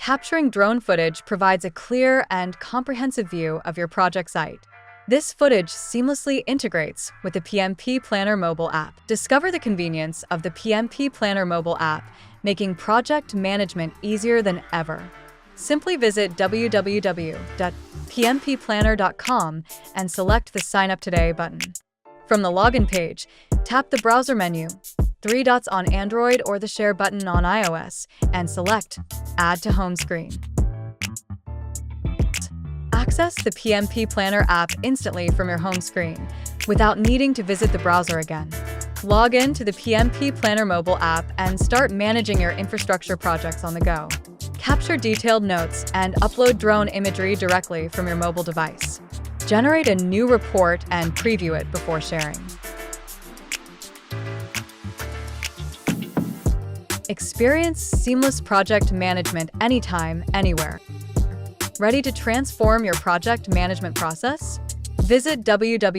Capturing drone footage provides a clear and comprehensive view of your project site. This footage seamlessly integrates with the PMPplanner mobile app. Discover the convenience of the PMPplanner mobile app, making project management easier than ever. Simply visit www.PMPplanner.com and select the Sign Up Today button. From the Login page, tap the Browser menu, 3 dots on Android or the Share button on iOS, and select Add to Home Screen. Access the PMPplanner app instantly from your home screen, without needing to visit the browser again. Log in to the PMPplanner mobile app and start managing your infrastructure projects on the go. Capture detailed notes and upload drone imagery directly from your mobile device. Generate a new report and preview it before sharing. Experience seamless project management anytime, anywhere. Ready to transform your project management process? Visit www